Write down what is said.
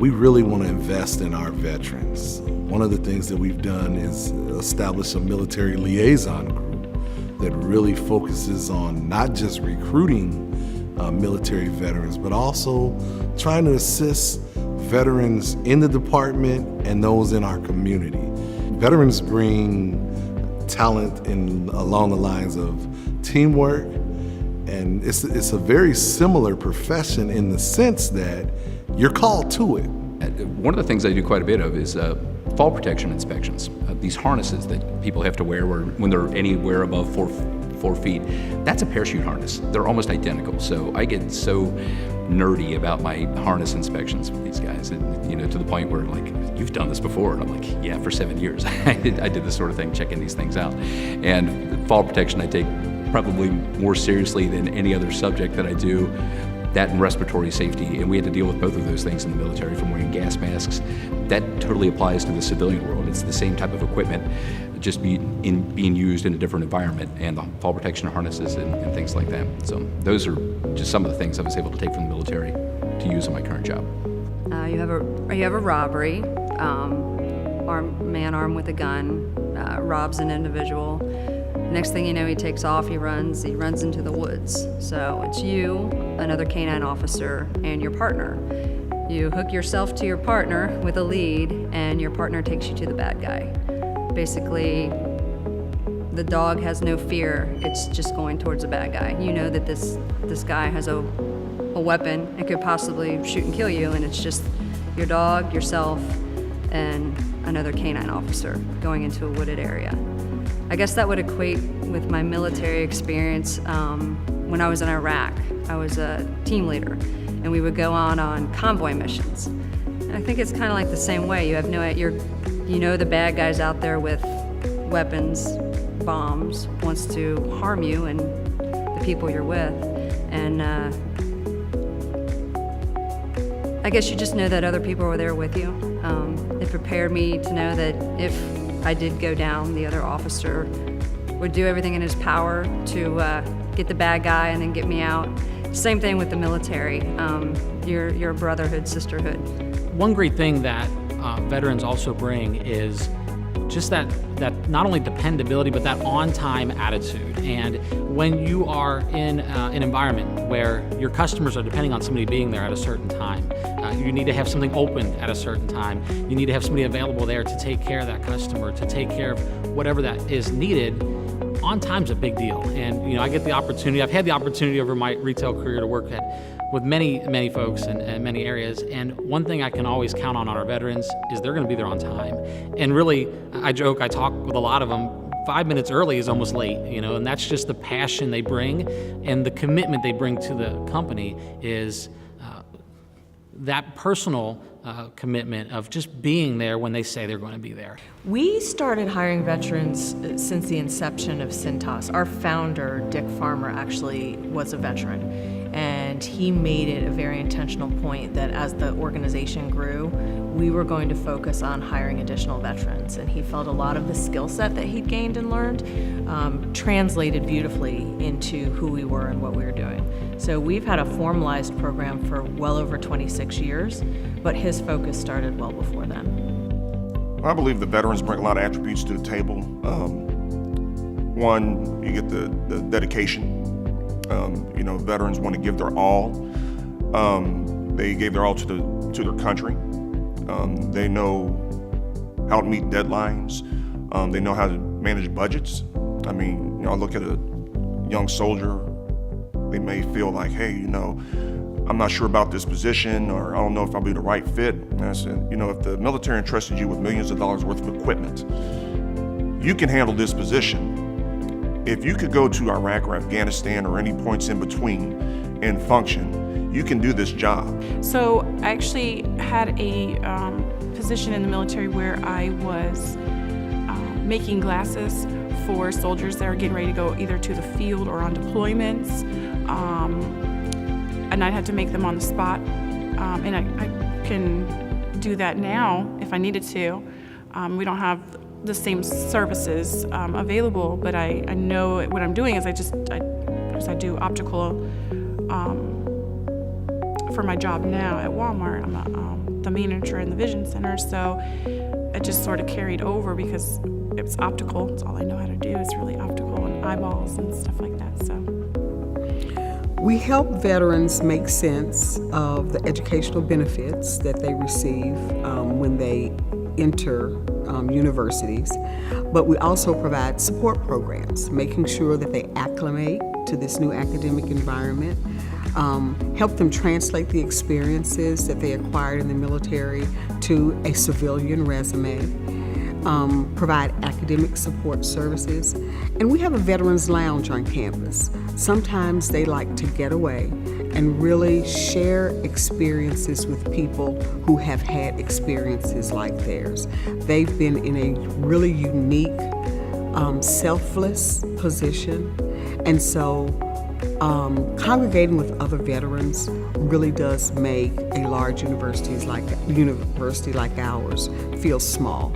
we really want to invest in our veterans. One of the things that we've done is establish a military liaison group that really focuses on not just recruiting military veterans, but also trying to assist veterans in the department and those in our community. Veterans bring talent along the lines of teamwork, and it's a very similar profession in the sense that you're called to it. One of the things I do quite a bit of is fall protection inspections. These harnesses that people have to wear when they're anywhere above 4 feet. That's a parachute harness. They're almost identical. So I get so nerdy about my harness inspections with these guys, and, to the point where like, you've done this before, and I'm like, yeah, for 7 years I did this sort of thing, checking these things out. And fall protection I take probably more seriously than any other subject that I do. That and respiratory safety, and we had to deal with both of those things in the military, from wearing gas masks. That totally applies to the civilian world. It's the same type of equipment, just being used in a different environment, and the fall protection harnesses and things like that. So those are just some of the things I was able to take from the military to use in my current job. You have a robbery, man armed with a gun, robs an individual. Next thing you know, he takes off, he runs into the woods. So it's you, another canine officer, and your partner. You hook yourself to your partner with a lead, and your partner takes you to the bad guy. Basically, the dog has no fear, it's just going towards the bad guy. You know that this guy has a weapon and could possibly shoot and kill you, and it's just your dog, yourself, and another canine officer going into a wooded area. I guess that would equate with my military experience when I was in Iraq. I was a team leader, and we would go on convoy missions. And I think it's kind of like the same way. You have the bad guys out there with weapons, bombs, wants to harm you and the people you're with. And I guess you just know that other people were there with you. It prepared me to know that if I did go down, the other officer would do everything in his power to get the bad guy and then get me out. Same thing with the military. You're a brotherhood, sisterhood. One great thing that veterans also bring is just that not only dependability, but that on-time attitude. And when you are in an environment where your customers are depending on somebody being there at a certain time, you need to have something opened at a certain time. You need to have somebody available there to take care of that customer, to take care of whatever that is needed. On time's a big deal. And I've had the opportunity over my retail career to work with many folks in many areas. And one thing I can always count on our veterans is they're going to be there on time. And really, I talk with a lot of them, 5 minutes early is almost late, and that's just the passion they bring and the commitment they bring to the company is that personal commitment of just being there when they say they're going to be there. We started hiring veterans since the inception of Cintas. Our founder, Dick Farmer, actually was a veteran, and he made it a very intentional point that as the organization grew, we were going to focus on hiring additional veterans, and he felt a lot of the skill set that he'd gained and learned translated beautifully into who we were and what we were doing. So we've had a formalized program for well over 26 years, but his focus started well before then. I believe the veterans bring a lot of attributes to the table. One, you get the dedication. Veterans want to give their all. They gave their all to their country. They know how to meet deadlines. They know how to manage budgets. I look at a young soldier, they may feel like, hey, I'm not sure about this position, or I don't know if I'll be the right fit. And I said, if the military entrusted you with millions of dollars worth of equipment, you can handle this position. If you could go to Iraq or Afghanistan or any points in between and function, you can do this job. So I actually had a position in the military where I was making glasses for soldiers that are getting ready to go either to the field or on deployments. And I'd have to make them on the spot. And I can do that now if I needed to. We don't have the same services available, but I know what I'm doing is I do optical for my job now at Walmart. I'm a the manager in the vision center, so it just sort of carried over because it's optical. It's all I know how to do is really optical and eyeballs and stuff like that. So we help veterans make sense of the educational benefits that they receive when they enter universities, but we also provide support programs, making sure that they acclimate to this new academic environment, help them translate the experiences that they acquired in the military to a civilian resume, provide academic support services, and we have a veterans lounge on campus. Sometimes they like to get away and really share experiences with people who have had experiences like theirs. They've been in a really unique, selfless position, and so congregating with other veterans really does make a large university like ours feel small.